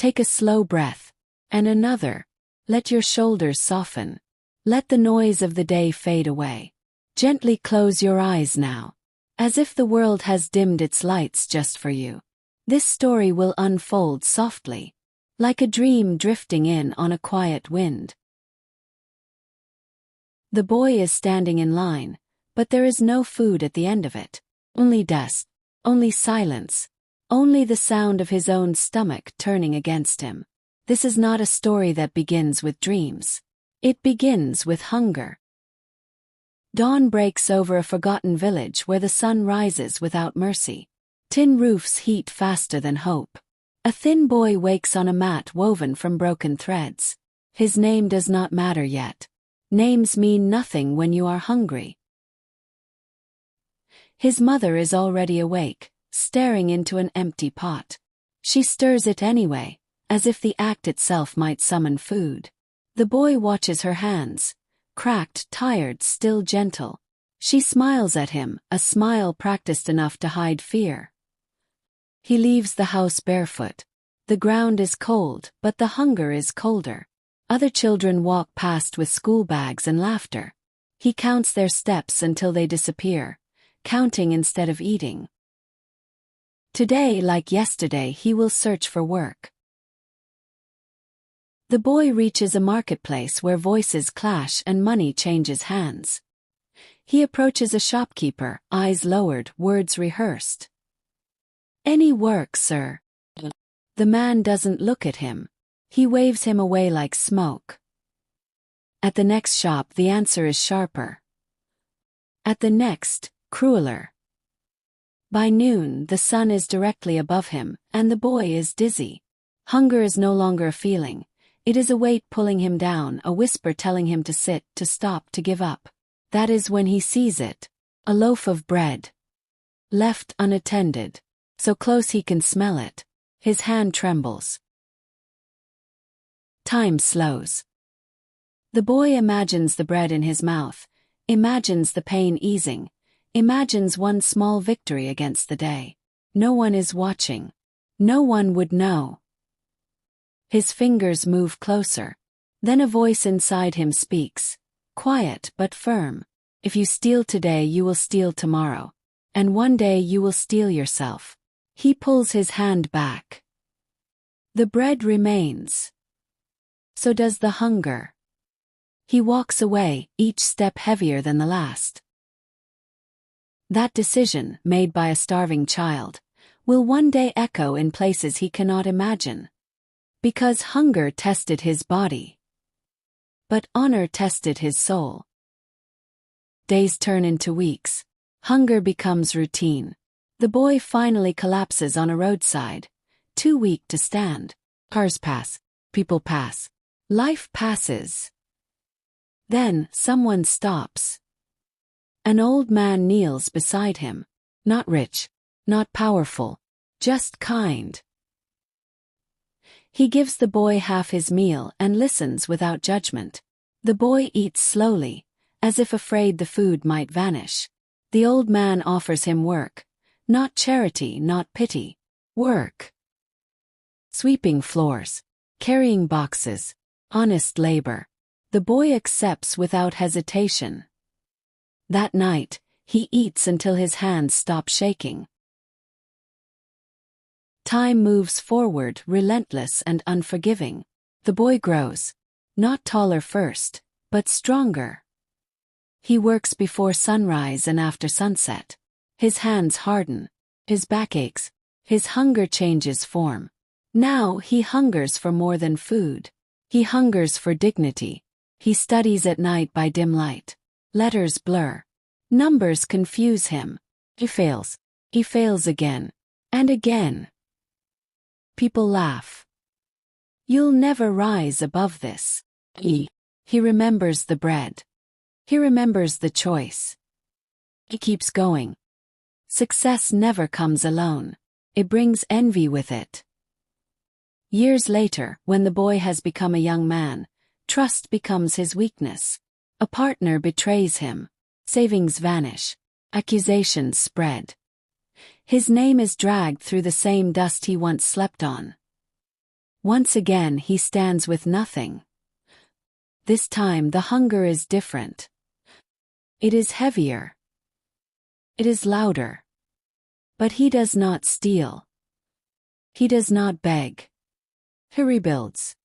Take a slow breath. And another. Let your shoulders soften. Let the noise of the day fade away. Gently close your eyes now, as if the world has dimmed its lights just for you. This story will unfold softly, like a dream drifting in on a quiet wind. The boy is standing in line, but there is no food at the end of it. Only dust, only silence, only the sound of his own stomach turning against him. This is not a story that begins with dreams. It begins with hunger. Dawn breaks over a forgotten village where the sun rises without mercy. Tin roofs heat faster than hope. A thin boy wakes on a mat woven from broken threads. His name does not matter yet. Names mean nothing when you are hungry. His mother is already awake, staring into an empty pot. She stirs it anyway, as if the act itself might summon food. The boy watches her hands, cracked, tired, still gentle. She smiles at him, a smile practiced enough to hide fear. He leaves the house barefoot. The ground is cold, but the hunger is colder. Other children walk past with school bags and laughter. He counts their steps until they disappear, counting instead of eating. Today, like yesterday, he will search for work. The boy reaches a marketplace where voices clash and money changes hands. He approaches a shopkeeper, eyes lowered, words rehearsed. "Any work, sir?" The man doesn't look at him. He waves him away like smoke. At the next shop, the answer is sharper. At the next, crueler. By noon, the sun is directly above him, and the boy is dizzy. Hunger is no longer a feeling. It is a weight pulling him down, a whisper telling him to sit, to stop, to give up. That is when he sees it. A loaf of bread. Left unattended. So close he can smell it. His hand trembles. Time slows. The boy imagines the bread in his mouth, imagines the pain easing, imagines one small victory against the day. No one is watching. No one would know. His fingers move closer. Then a voice inside him speaks, quiet but firm. If you steal today, you will steal tomorrow. And one day you will steal yourself. He pulls his hand back. The bread remains. So does the hunger. He walks away, each step heavier than the last. That decision, made by a starving child, will one day echo in places he cannot imagine. Because hunger tested his body. But honor tested his soul. Days turn into weeks. Hunger becomes routine. The boy finally collapses on a roadside, too weak to stand. Cars pass. People pass. Life passes. Then, someone stops. An old man kneels beside him. Not rich. Not powerful. Just kind. He gives the boy half his meal and listens without judgment. The boy eats slowly, as if afraid the food might vanish. The old man offers him work. Not charity, not pity. Work. Sweeping floors. Carrying boxes. Honest labor. The boy accepts without hesitation. That night, he eats until his hands stop shaking. Time moves forward, relentless and unforgiving. The boy grows. Not taller first, but stronger. He works before sunrise and after sunset. His hands harden. His back aches. His hunger changes form. Now he hungers for more than food. He hungers for dignity. He studies at night by dim light. Letters blur. Numbers confuse him. He fails. He fails again. And again. People laugh. You'll never rise above this. He remembers the bread. He remembers the choice. He keeps going. Success never comes alone. It brings envy with it. Years later, when the boy has become a young man, trust becomes his weakness. A partner betrays him. Savings vanish. Accusations spread. His name is dragged through the same dust he once slept on. Once again he stands with nothing. This time the hunger is different. It is heavier. It is louder. But he does not steal. He does not beg. He rebuilds.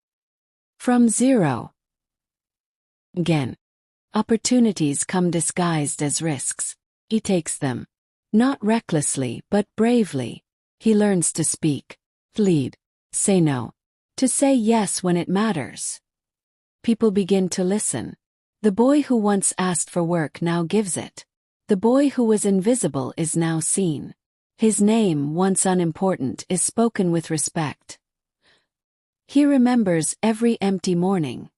From zero. Again. Opportunities come disguised as risks. He takes them. Not recklessly, but bravely. He learns to speak, lead, say no, to say yes when it matters. People begin to listen. The boy who once asked for work now gives it. The boy who was invisible is now seen. His name, once unimportant, is spoken with respect. He remembers every empty morning,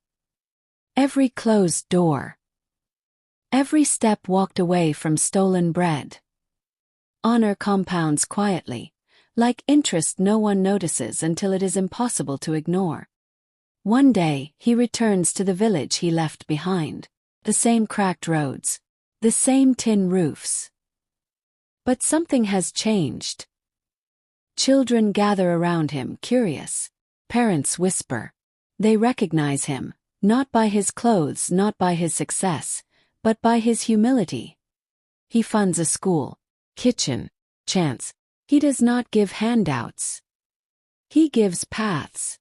every closed door, every step walked away from stolen bread. Honor compounds quietly, like interest no one notices until it is impossible to ignore. One day, he returns to the village he left behind. The same cracked roads, the same tin roofs. But something has changed. Children gather around him, curious. Parents whisper. They recognize him, not by his clothes, not by his success, but by his humility. He funds a school, kitchen, chance. He does not give handouts. He gives paths.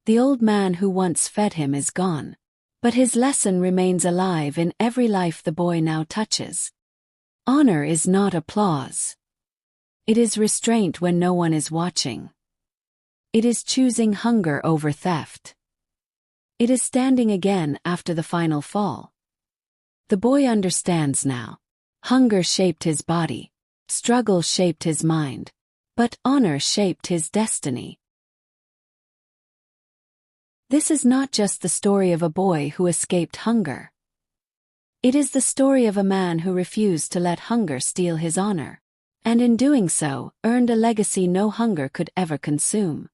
The old man who once fed him is gone. But his lesson remains alive in every life the boy now touches. Honor is not applause. It is restraint when no one is watching. It is choosing hunger over theft. It is standing again after the final fall. The boy understands now. Hunger shaped his body. Struggle shaped his mind. But honor shaped his destiny. This is not just the story of a boy who escaped hunger. It is the story of a man who refused to let hunger steal his honor, and in doing so, earned a legacy no hunger could ever consume.